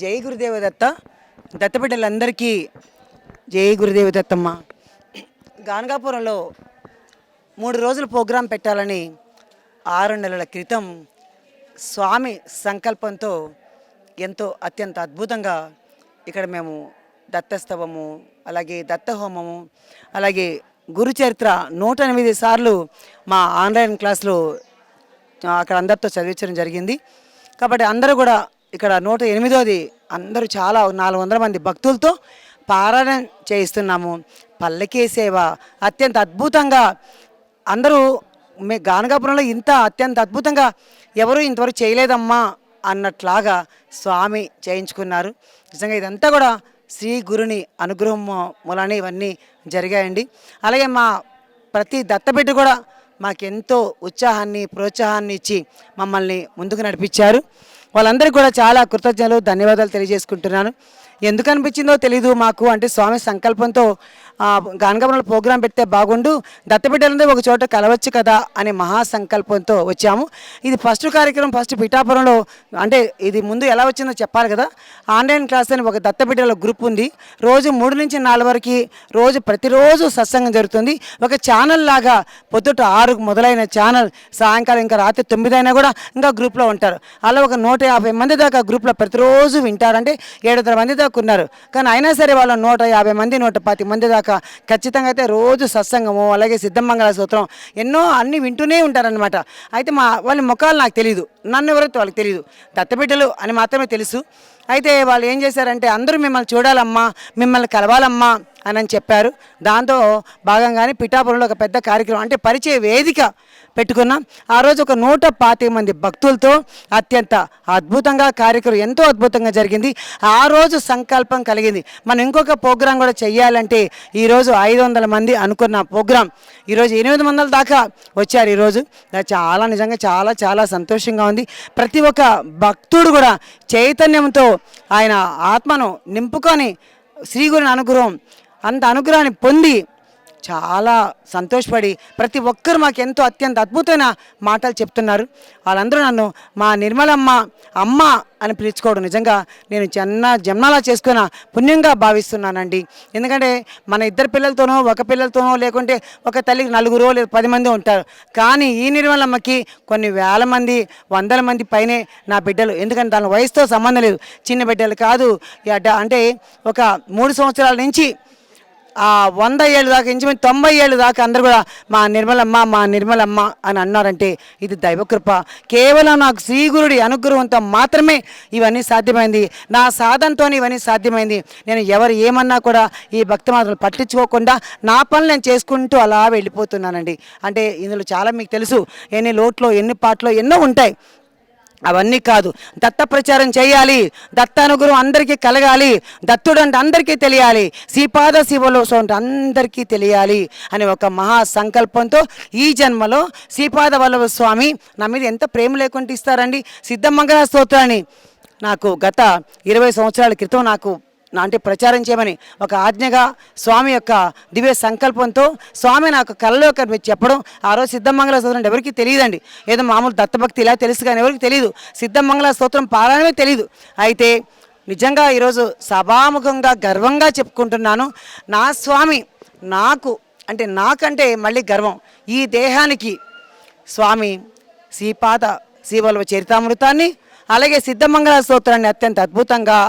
జై గురుదేవ దత్త. దత్తబిడ్డలందరికీ జై గురుదేవ దత్తమ్మ. గానగాపురంలో 3 రోజుల ప్రోగ్రాం పెట్టాలని 6 నెలల క్రితం స్వామి సంకల్పంతో ఎంతో అత్యంత అద్భుతంగా ఇక్కడ మేము దత్తస్తవము, అలాగే దత్తహోమము, అలాగే గురుచరిత్ర 108 సార్లు మా ఆన్లైన్ క్లాసులో అక్కడ అందరితో చదివించడం జరిగింది. కాబట్టి అందరూ కూడా ఇక్కడ 108వది అందరూ చాలా 400 మంది భక్తులతో పారాయణం చేయిస్తున్నాము. పల్లకీ సేవ అత్యంత అద్భుతంగా అందరూ గానగాపురంలో ఇంత అత్యంత అద్భుతంగా ఎవరు ఇంతవరకు చేయలేదమ్మా అన్నట్లాగా స్వామి చేయించుకున్నారు. నిజంగా ఇదంతా కూడా శ్రీ గురుని అనుగ్రహం మూలానే ఇవన్నీ జరిగాయండి. అలాగే మా ప్రతి దత్తబిడ్డ కూడా మాకెంతో ఉత్సాహాన్ని ప్రోత్సాహాన్ని ఇచ్చి మమ్మల్ని ముందుకు నడిపించారు. వాళ్ళందరికీ కూడా చాలా కృతజ్ఞతలు, ధన్యవాదాలు తెలియజేసుకుంటున్నాను. ఎందుకు అనిపించిందో తెలీదు మాకు, అంటే స్వామి సంకల్పంతో గానగాపురంలో ప్రోగ్రాం పెడితే బాగుండు, దత్తబిడ్డలందరూ ఒక చోట కలవచ్చు కదా అనే మహాసంకల్పంతో వచ్చాము. ఇది ఫస్ట్ కార్యక్రమం, ఫస్ట్ పిఠాపురంలో. అంటే ఇది ముందు ఎలా వచ్చిందో చెప్పాలి కదా. ఆన్లైన్ క్లాస్ అని ఒక దత్తబిడ్డల గ్రూప్ ఉంది. రోజు 3 నుంచి 4 వరకు ప్రతిరోజు సత్సంగం జరుగుతుంది. ఒక ఛానల్ లాగా పొద్దుట 6కు మొదలైన ఛానల్ సాయంకాలం ఇంకా రాత్రి 9 అయినా కూడా ఇంకా గ్రూప్లో ఉంటారు. అలా ఒక 150 మంది దాకా గ్రూప్లో ప్రతిరోజు వింటారంటే 700 మంది దాకా ఉన్నారు. కానీ అయినా సరే వాళ్ళు 150 మంది 110 మంది దాకా ఖచ్చితంగా అయితే రోజు సత్సంగము, అలాగే సిద్ధమంగళ సూత్రం ఎన్నో అన్నీ వింటూనే ఉంటారనమాట. అయితే వాళ్ళ ముఖాలు నాకు తెలియదు, నన్ను ఎవరైతే వాళ్ళకి తెలియదు, దత్తబిడ్డలు అని మాత్రమే తెలుసు. అయితే వాళ్ళు ఏం చేశారంటే అందరూ మిమ్మల్ని చూడాలమ్మా, మిమ్మల్ని కలవాలమ్మా అని చెప్పారు. దాంతో భాగంగానే పిఠాపురంలో ఒక పెద్ద కార్యక్రమం, అంటే పరిచయ వేదిక పెట్టుకున్నాం. ఆ రోజు ఒక 125 మంది భక్తులతో అత్యంత అద్భుతంగా కార్యక్రమం ఎంతో అద్భుతంగా జరిగింది. ఆ రోజు సంకల్పం కలిగింది, మనం ఇంకొక ప్రోగ్రాం కూడా చెయ్యాలంటే ఈరోజు 500 మంది అనుకున్న ప్రోగ్రాం ఈరోజు 800 దాకా వచ్చారు. ఈరోజు చాలా నిజంగా చాలా చాలా సంతోషంగా ఉంది. ప్రతి ఒక్క భక్తుడు కూడా చైతన్యంతో ఆయన ఆత్మను నింపుకొని శ్రీగురుని అనుగ్రహం, అంత అనుగ్రహాన్ని పొంది చాలా సంతోషపడి ప్రతి ఒక్కరు మాకు ఎంతో అత్యంత అద్భుతమైన మాటలు చెప్తున్నారు. వాళ్ళందరూ నన్ను మా నిర్మలమ్మ అమ్మ అని పిలుచుకోవడం నిజంగా నేను జన్మలా చేసుకున్న పుణ్యంగా భావిస్తున్నానండి. ఎందుకంటే మన 2 పిల్లలతోనో, ఒక పిల్లలతోనో, లేకుంటే ఒక తల్లికి 4 లేదా 10 మంది ఉంటారు. కానీ ఈ నిర్మలమ్మకి కొన్ని వేల మంది, 100 మంది పైనే నా బిడ్డలు. ఎందుకంటే దాని వయసుతో సంబంధం లేదు, చిన్న బిడ్డలు కాదు. అంటే ఒక 3 సంవత్సరాల నుంచి 100 ఏళ్ళు దాకా, ఇంచుమించు 90 ఏళ్ళు దాకా అందరూ కూడా మా నిర్మలమ్మ మా నిర్మలమ్మ అని అన్నారంటే ఇది దైవకృప. కేవలం నాకు శ్రీగురుడి అనుగ్రహంతో మాత్రమే ఇవన్నీ సాధ్యమైంది. నా సాధనతో ఇవన్నీ సాధ్యమైంది. నేను ఎవరు ఏమన్నా కూడా ఈ భక్తి మాత్రం పట్టించుకోకుండా నా పనులు నేను చేసుకుంటూ అలా వెళ్ళిపోతున్నానండి. అంటే ఇందులో చాలా మీకు తెలుసు, ఎన్ని లోట్లు ఎన్ని పాటలు ఎన్నో ఉంటాయి. అవన్నీ కాదు, దత్త ప్రచారం చేయాలి, దత్త అనుగ్రహం అందరికీ కలగాలి, దత్తుడు అంటే అందరికీ తెలియాలి, శ్రీపాద శివలో అంటే అందరికీ తెలియాలి అనే ఒక మహా సంకల్పంతో ఈ జన్మలో శ్రీపాద వల్లభ స్వామి నా మీద ఎంత ప్రేమ లేకుండా ఇస్తారండి. సిద్ధమంగళ స్తోత్రాన్ని నాకు గత 20 సంవత్సరాల క్రితం నాకు అంటే ప్రచారం చేయమని ఒక ఆజ్ఞగా స్వామి యొక్క దివ్య సంకల్పంతో స్వామి నాకు కళ్ళలో చెప్పడం. ఆ రోజు సిద్ధమంగళ స్తోత్రం అంటే ఎవరికి తెలియదండి. ఏదో మామూలు దత్తభక్తి ఇలా తెలుసు కానీ ఎవరికి తెలియదు, సిద్ధమంగళ స్తోత్రం పారాయణమే తెలియదు. అయితే నిజంగా ఈరోజు సభాముఖంగా గర్వంగా చెప్పుకుంటున్నాను, నా స్వామి నాకంటే మళ్ళీ గర్వం, ఈ దేహానికి స్వామి శ్రీపాద శ్రీవల్లభ చరితామృతాన్ని అలాగే సిద్ధమంగళ స్తోత్రాన్ని అత్యంత అద్భుతంగా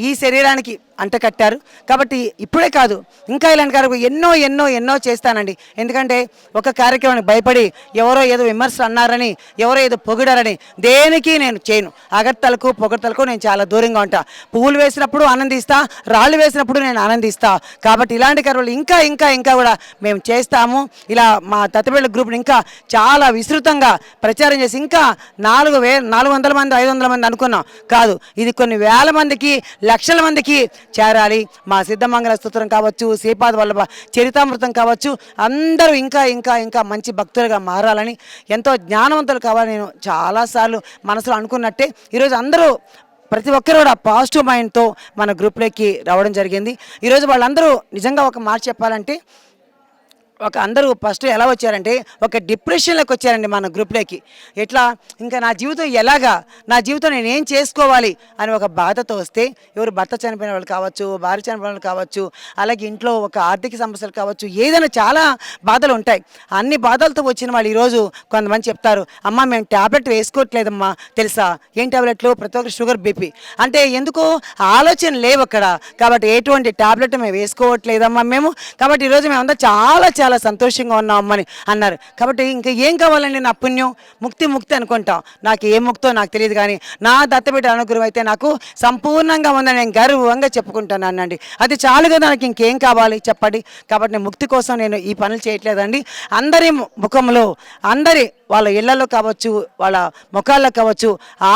ఈ శరీరానికి అంటకట్టారు. కాబట్టి ఇప్పుడే కాదు, ఇంకా ఇలాంటి కార్యక్రమం ఎన్నో ఎన్నో ఎన్నో చేస్తానండి. ఎందుకంటే ఒక కార్యక్రమానికి భయపడి ఎవరో ఏదో విమర్శలు అన్నారని, ఎవరో ఏదో పొగిడారని దేనికి నేను చేయను. అగడ్తలకు పొగడ్తలకు నేను చాలా దూరంగా ఉంటా. పువ్వులు వేసినప్పుడు ఆనందిస్తా, రాళ్ళు వేసినప్పుడు నేను ఆనందిస్తా. కాబట్టి ఇలాంటి కార్యక్రమాలు ఇంకా ఇంకా ఇంకా కూడా మేము చేస్తాము. ఇలా మా దత్తబిడ్డల గ్రూప్ని ఇంకా చాలా విస్తృతంగా ప్రచారం చేసి ఇంకా 400 మంది 500 మంది అనుకున్నాం కాదు, ఇది కొన్ని వేల మందికి, లక్షల మందికి చేరాలి. మా సిద్ధమంగళ స్తోత్రం కావచ్చు, శ్రీపాద వల్లభ చరితామృతం కావచ్చు, అందరూ ఇంకా ఇంకా ఇంకా మంచి భక్తులుగా మారాలని, ఎంతో జ్ఞానవంతులు కావాలని నేను చాలాసార్లు మనసులో అనుకున్నట్టే ఈరోజు అందరూ ప్రతి ఒక్కరు కూడా పాజిటివ్ మైండ్తో మన గ్రూప్లోకి రావడం జరిగింది. ఈరోజు వాళ్ళందరూ నిజంగా ఒక మాట చెప్పాలంటే ఒక అందరూ ఫస్ట్ ఎలా వచ్చారంటే ఒక డిప్రెషన్లోకి వచ్చారండి మన గ్రూప్లోకి. ఎట్లా ఇంకా నా జీవితం ఎలాగా, నా జీవితం నేను ఏం చేసుకోవాలి అని ఒక బాధతో వస్తే, ఎవరు భర్త చనిపోయిన వాళ్ళు కావచ్చు, భార్య చనిపోయిన వాళ్ళు కావచ్చు, అలాగే ఇంట్లో ఒక ఆర్థిక సమస్యలు కావచ్చు, ఏదైనా చాలా బాధలు ఉంటాయి. అన్ని బాధలతో వచ్చిన వాళ్ళు ఈరోజు కొంతమంది చెప్తారు, అమ్మ మేము ట్యాబ్లెట్ వేసుకోవట్లేదమ్మా తెలుసా. ఏం ట్యాబ్లెట్లు? ప్రతి ఒక్కరు షుగర్ బీపీ. అంటే ఎందుకు ఆలోచన లేవు అక్కడ, కాబట్టి ఎటువంటి ట్యాబ్లెట్ మేము వేసుకోవట్లేదమ్మా మేము, కాబట్టి ఈరోజు మేమంతా చాలా చాలా సంతోషంగా ఉన్నామని అన్నారు. కాబట్టి ఇంకా ఏం కావాలండి, నా పుణ్యం ముక్తి ముక్తి అనుకుంటాం. నాకు ఏ ముక్తో నాకు తెలియదు, కానీ నా దత్తబిడ్డ అనుగ్రహం అయితే నాకు సంపూర్ణంగా ఉందని నేను గర్వంగా చెప్పుకుంటున్నాను అండి. అది చాలు కదా, నాకు ఇంకేం కావాలి చెప్పండి. కాబట్టి నేను ముక్తి కోసం నేను ఈ పనులు చేయట్లేదండి. అందరి ముఖంలో, అందరి వాళ్ళ ఇళ్లలో కావచ్చు, వాళ్ళ ముఖాల్లో కావచ్చు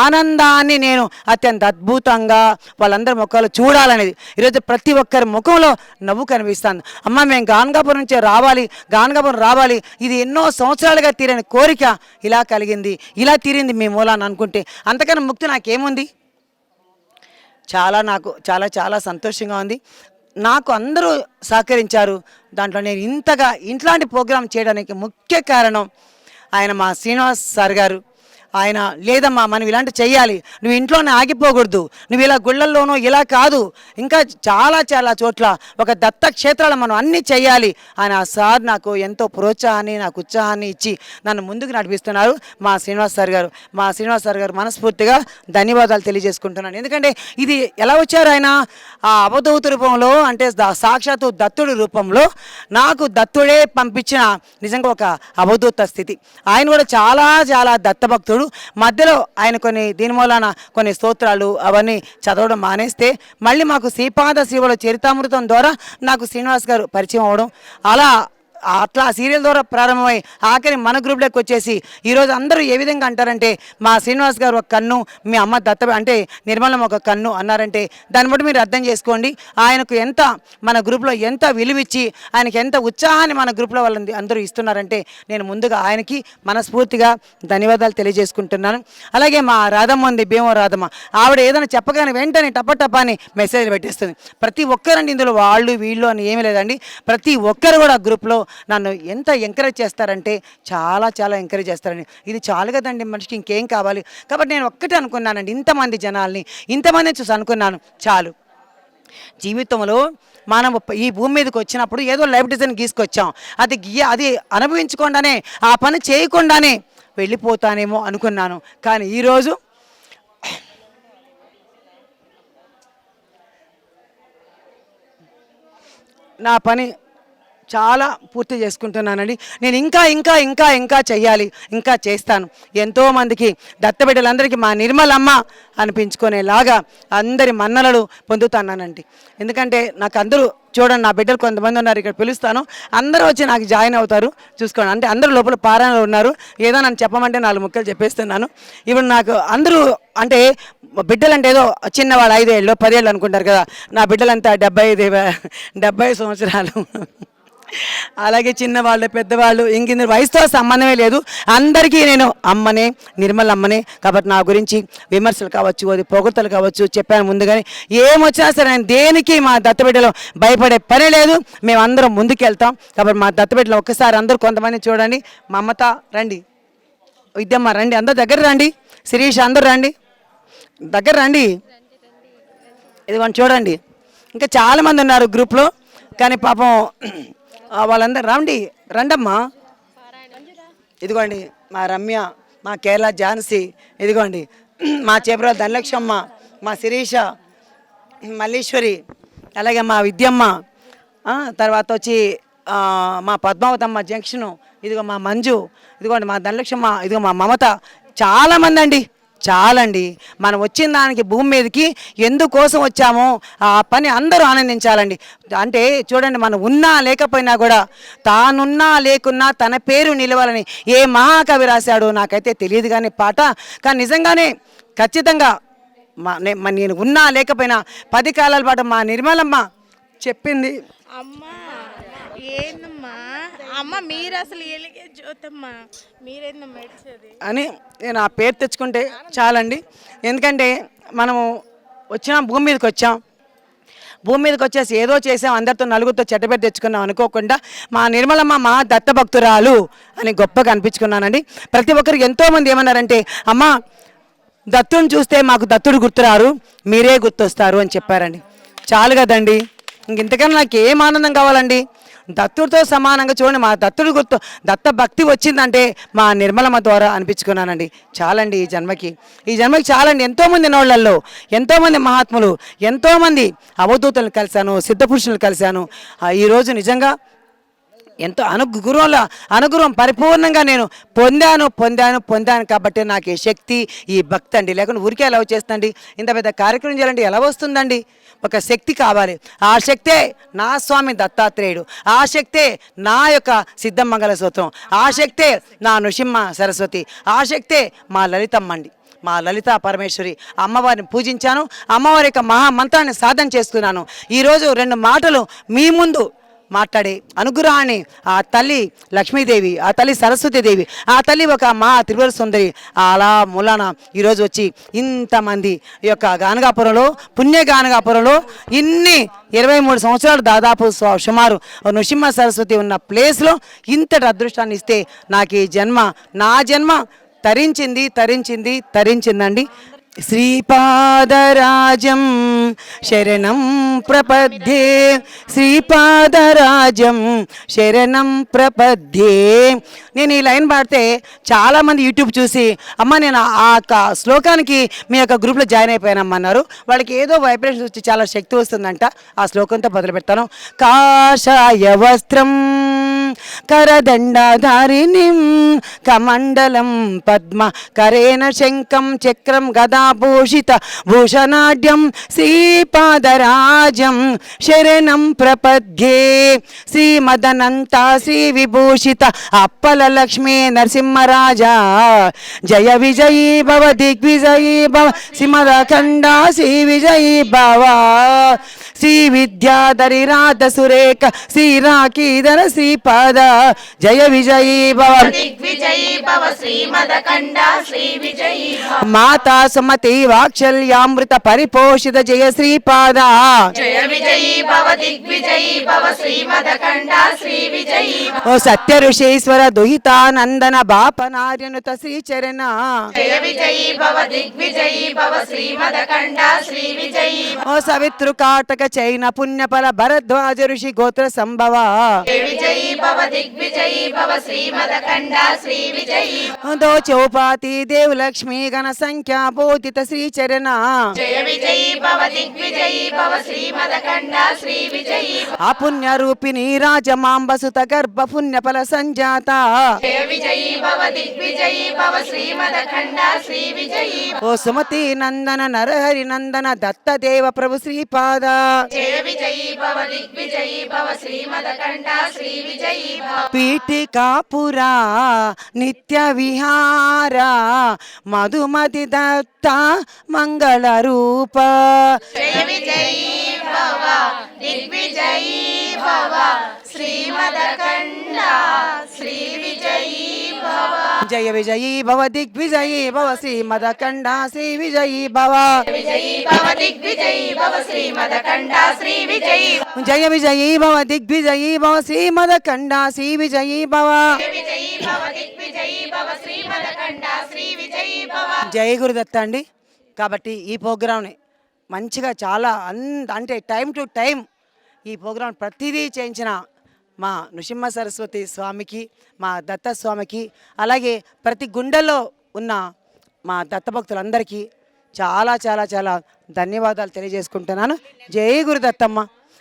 ఆనందాన్ని నేను అత్యంత అద్భుతంగా వాళ్ళందరి ముఖాలు చూడాలనేది ఈరోజు ప్రతి ఒక్కరి ముఖంలో నవ్వు కనిపిస్తుంది. అమ్మ మేము గానగాపురం నుంచే రావాలి, గానగాపురం రావాలి, ఇది ఎన్నో సంవత్సరాలుగా తీరని కోరిక ఇలా కలిగింది, ఇలా తీరింది మీ మూలాన్ని అనుకుంటే అంతకన్నా ముక్తి నాకేముంది. నాకు చాలా చాలా సంతోషంగా ఉంది. నాకు అందరూ సహకరించారు. దాంట్లో నేను ఇంతగా ఇట్లాంటి ప్రోగ్రాం చేయడానికి ముఖ్య కారణం ఆయన మా శ్రీనివాస్ సార్ గారు. ఆయన లేదమ్మా మనం ఇలాంటి చెయ్యాలి, నువ్వు ఇంట్లోనే ఆగిపోకూడదు, నువ్వు ఇలా గుళ్ళల్లోనూ ఇలా కాదు, ఇంకా చాలా చాలా చోట్ల ఒక దత్త క్షేత్రాలు మనం అన్నీ చెయ్యాలి అని ఆ సార్ నాకు ఎంతో ప్రోత్సాహాన్ని, నాకు ఉత్సాహాన్ని ఇచ్చి నన్ను ముందుకు నడిపిస్తున్నారు మా శ్రీనివాస్ సార్ గారు. మా శ్రీనివాస్ సార్ గారు మనస్ఫూర్తిగా ధన్యవాదాలు తెలియజేసుకుంటున్నాను. ఎందుకంటే ఇది ఎలా వచ్చారు, ఆయన ఆ అవధూత రూపంలో, అంటే సాక్షాత్తు దత్తుడి రూపంలో నాకు దత్తుడే పంపించిన నిజంగా ఒక అవధూత స్థితి. ఆయన కూడా చాలా చాలా దత్తభక్తుడు. మధ్యలో ఆయన దీని మూలాన కొన్ని స్తోత్రాలు అవన్నీ చదవడం మానేస్తే మళ్ళీ మాకు శ్రీపాద శివుల చరితామృతం ద్వారా నాకు శ్రీనివాస్ గారు పరిచయం అవ్వడం, అట్లా సీరియల్ ద్వారా ప్రారంభమై ఆఖరి మన గ్రూప్లోకి వచ్చేసి ఈరోజు అందరూ ఏ విధంగా అంటారంటే మా శ్రీనివాస్ గారు ఒక కన్ను, మీ అమ్మ దత్త అంటే నిర్మలం ఒక కన్ను అన్నారంటే దాన్ని బట్టి మీరు అర్థం చేసుకోండి ఆయనకు ఎంత మన గ్రూప్లో ఎంత విలువిచ్చి ఆయనకి ఎంత ఉత్సాహాన్ని మన గ్రూప్లో వాళ్ళని అందరూ ఇస్తున్నారంటే నేను ముందుగా ఆయనకి మనస్ఫూర్తిగా ధన్యవాదాలు తెలియజేసుకుంటున్నాను. అలాగే మా రాధమ్మ ఉంది, భీమో రాధమ్మ, ఆవిడ ఏదైనా చెప్పగానే వెంటనే టపటపా అని మెసేజ్ పెట్టేస్తుంది. ప్రతి ఒక్కరండి, ఇందులో వాళ్ళు వీళ్ళు అని ఏమీ లేదండి, ప్రతి ఒక్కరు కూడా గ్రూప్లో నన్ను ఎంత ఎంకరేజ్ చేస్తారంటే చాలా చాలా ఎంకరేజ్ చేస్తారండి. ఇది చాలు కదండి మనిషికి, ఇంకేం కావాలి. కాబట్టి నేను ఒక్కటే అనుకున్నానండి, ఇంతమంది జనాల్ని ఇంతమంది చూసి అనుకున్నాను చాలు. జీవితంలో మనం ఈ భూమి మీదకి వచ్చినప్పుడు ఏదో లైఫ్ డిజైన్ గీసుకొచ్చాం, అది అనుభవించకుండానే ఆ పని చేయకుండానే వెళ్ళిపోతానేమో అనుకున్నాను. కానీ ఈరోజు నా పని చాలా పూర్తి చేసుకుంటున్నానండి. నేను ఇంకా ఇంకా ఇంకా ఇంకా చెయ్యాలి, ఇంకా చేస్తాను. ఎంతోమందికి దత్తబిడ్డలందరికీ మా నిర్మలమ్మ అనిపించుకునేలాగా అందరి మన్ననలు పొందుతున్నానండి. ఎందుకంటే నాకు అందరూ చూడండి, నా బిడ్డలు కొంతమంది ఉన్నారు, ఇక్కడ పిలుస్తాను, అందరూ వచ్చి నాకు జాయిన్ అవుతారు. చూసుకోండి, అంటే అందరూ లోపల పారాయణలో ఉన్నారు. ఏదో నన్ను చెప్పమంటే 4 ముక్కలు చెప్పేస్తున్నాను. ఇప్పుడు నాకు అందరూ అంటే బిడ్డలంటే ఏదో చిన్నవాళ్ళు 5 ఏళ్ళు 10 ఏళ్ళు అనుకుంటారు కదా, నా బిడ్డలంతా 70 సంవత్సరాలు. అలాగే చిన్నవాళ్ళు పెద్దవాళ్ళు ఇంక వయసుతో సంబంధమే లేదు, అందరికీ నేను అమ్మనే, నిర్మల అమ్మనే. కాబట్టి నా గురించి విమర్శలు కావచ్చు, అది పొగడ్తలు కావచ్చు చెప్పాను ముందుగానే. ఏమొచ్చినా సరే నేను దేనికి మా దత్తబిడ్డలో భయపడే పని లేదు, మేమందరం ముందుకెళ్తాం. కాబట్టి మా దత్తబిడ్డలో ఒక్కసారి అందరూ కొంతమంది చూడండి. మమత రండి, విద్యమ్మ రండి, అందరూ దగ్గర రండి, శిరీష్ అందరూ రండి, దగ్గర రండి. ఇదిగోండి చూడండి, ఇంకా చాలామంది ఉన్నారు గ్రూప్లో, కానీ పాపం వాళ్ళందరూ రండమ్మా. ఇదిగోండి మా రమ్య, మా కేరళ ఝాన్సీ, ఇదిగోండి మా చేపరాల ధనలక్ష్మమ్మ, మా శిరీష, మల్లీశ్వరి, అలాగే మా విద్యమ్మ, తర్వాత వచ్చి మా పద్మావతమ్మ జంక్షను, ఇదిగో మా మంజు, ఇదిగోండి మా ధనలక్ష్మమ్మ, ఇదిగో మా మమత, చాలామంది అండి. చాలండి, మనం వచ్చిన దానికి భూమి మీదకి ఎందుకోసం వచ్చామో ఆ పని అందరూ ఆనందించాలండి. అంటే చూడండి, మనం ఉన్నా లేకపోయినా కూడా తానున్నా లేకున్నా తన పేరు నిలవాలని ఏ మహాకవి రాశాడో నాకైతే తెలియదు కానీ పాట, కానీ నిజంగానే ఖచ్చితంగా నేను ఉన్నా లేకపోయినా 10 కాలాల పాటు మా నిర్మలమ్మ చెప్పింది. అమ్మా ఏందమ్మా అమ్మ, మీరు అసలు ఎలిగే జ్యోతమ్మా, మీరేందమ్మా ఏడ్చేది అని నేను ఆ పేరు తెచ్చుకుంటే చాలండి. ఎందుకంటే మనము భూమి మీదకి వచ్చాం, భూమి మీదకి వచ్చేసి ఏదో చేసాం, అందరితో నలుగురితో చెడ్డబెట్టి తెచ్చుకున్నాం అనుకోకుండా మా నిర్మలమ్మ మా దత్త భక్తురాలు అని గొప్పగా అనిపించుకున్నానండి. ప్రతి ఒక్కరికి ఎంతోమంది ఏమన్నారంటే, అమ్మ దత్తుని చూస్తే మాకు దత్తుడు గుర్తురారు, మీరే గుర్తొస్తారు అని చెప్పారండి. చాలు కదండి, ఇంతకన్నా నాకు ఏం ఆనందం కావాలండి. దత్తుడితో సమానంగా చూడండి, మా దత్తుడు గుర్తు, దత్త భక్తి వచ్చిందంటే మా నిర్మలమ్మ ద్వారా అనిపించుకున్నానండి. చాలండి ఈ జన్మకి చాలండి. ఎంతోమంది నోళ్లల్లో ఎంతోమంది మహాత్ములు, ఎంతోమంది అవధూతలను కలిశాను, సిద్ధపురుషులను కలిశాను. ఈరోజు నిజంగా ఎంతో అనుగ్రహం పరిపూర్ణంగా నేను పొందాను కాబట్టి నాకు ఈ శక్తి, ఈ భక్తి అండి. లేకుండా ఊరికే ఎలా వచ్చేస్తుందండి? ఇంత పెద్ద కార్యక్రమం చేయాలంటే ఎలా వస్తుందండి? ఒక శక్తి కావాలి. ఆ శక్తే నా స్వామి దత్తాత్రేయుడు, ఆ శక్తే నా యొక్క సిద్ధమంగళ సూత్రం, ఆ శక్తే నా నృసింహ సరస్వతి, ఆ శక్తే మా లలితమ్మ అండి. మా లలితా పరమేశ్వరి అమ్మవారిని పూజించాను, అమ్మవారి యొక్క మహామంత్రాన్ని సాధన చేసుకున్నాను. ఈరోజు 2 మాటలు మీ ముందు మాట్లాడే అనుగ్రహాన్ని ఆ తల్లి లక్ష్మీదేవి, ఆ తల్లి సరస్వతీదేవి, ఆ తల్లి ఒక మా త్రిపుర సుందరి అలా మూలాన ఈరోజు వచ్చి ఇంతమంది ఈ యొక్క గానగాపురంలో, పుణ్య గానగాపురంలో ఇన్ని 23 సంవత్సరాలు దాదాపు సుమారు నృసింహ సరస్వతి ఉన్న ప్లేస్లో ఇంతటి అదృష్టాన్ని ఇస్తే నాకు ఈ నా జన్మ తరించిందండి. శ్రీపాదరాజం శరణం ప్రపద్యే, శ్రీపాదరాజం శరణం ప్రపద్యే. నేను ఈ లైన్ పాడితే చాలామంది యూట్యూబ్ చూసి, అమ్మ నేను ఆ శ్లోకానికి మీ యొక్క గ్రూప్లో జాయిన్ అయిపోయానమ్మన్నారు. వాళ్ళకి ఏదో వైబ్రేషన్ వచ్చి చాలా శక్తి వస్తుందంట. ఆ శ్లోకంతో మొదలు పెడతాను. కాషాయ వస్త్రం కరదండధారిణిం కమండలం పద్మ కరేణ శంఖం చక్రం గదాభూషిత భూషణాఢ్యం శ్రీపాదరాజం శరణం ప్రపద్యే. శ్రీమదనంత శ్రీ విభూషిత అప్పల లక్ష్మీ నరసింహరాజా జయ విజయీ భవ దిగ్విజయీ భవ శ్రీమదఖండ శ్రీ విజయీ భవ. శ్రీ విద్యాధరి రాధ సురేఖ శ్రీ రాకీధర శ్రీపాద జయ విజయీ భవ దిగ్విజయీ భవ శ్రీమదఖండ శ్రీ విజయీ భవ. మాతా సుమతి వాత్సల్యామృత పరిపోషిత జయ శ్రీపాద జయ విజయీ భవ దిగ్విజయీ భవ శ్రీమదఖండ శ్రీ విజయీ భవ. ఓ సత్య ఋషీశ్వర దుహితానందన బాపనార్యనుత శ్రీచరణ జయ విజయీ భవ దిగ్విజయీ భవ శ్రీమదఖండ శ్రీ విజయీ భవ. ఓ సవితృ కాటక చైన పుణ్యఫల భరద్వాజ ఋషి గోత్ర సంభవ జయ విజయీ భవ దిగ్విజయీ భవ శ్రీమదఖండ శ్రీ విజయీ భవ. దో చౌపాతి దేవ లక్ష్మీ గణ సంఖ్యా బోధిత శ్రీచరణ జయ విజయీ భవ దిగ్విజయీ భవ శ్రీమదఖండ శ్రీ విజయీ భవ. అపుణ్య రూపిణి రాజమాంబ సుత గర్భ పుణ్యఫల సంజాత జయ విజయీ భవ దిగ్విజయీ భవ శ్రీమదఖండ శ్రీ విజయీ భవ. ఓ సుమతి నందన నరహరి నందన దత్త దేవ ప్రభు శ్రీపాద జయ విజయీ భవ దిగ్విజయీ భవ శ్రీమదఖండ శ్రీ విజయీ భవ. పీఠికాపురా నిత్య విహార మధుమతి దత్త మంగళ రూప జయ విజయీ భవ దిగ్విజయీ భవ శ్రీమదఖండ శ్రీ విజయీ భవ. జయ విజయీ భవ దిగ్విజయీ భవ శ్రీమదఖండ శ్రీ విజయీ భవ. విజయీ భవ దిగ్విజయీ భవ శ్రీమదఖండ శ్రీ విజయీ భవ. జయ విజయీ భవ దిగ్విజయీ భవ శ్రీమదఖండ శ్రీ విజయీ భవ. విజయీ భవ దిగ్విజయీ భవ శ్రీమదఖండ శ్రీ విజయీ భవ. జయ గురుదత్త అండి. కాబట్టి ఈ ప్రోగ్రామ్ని మంచిగా చాలా అంటే టైం టు టైం ఈ ప్రోగ్రాం ప్రతిదీ చేయించిన మా నృసింహ సరస్వతి స్వామికి, మా దత్త స్వామికి, అలాగే ప్రతి గుండెల్లో ఉన్న మా దత్తభక్తులందరికీ చాలా చాలా చాలా ధన్యవాదాలు తెలియజేసుకుంటున్నాను. జై గురుదత్తమ్మ.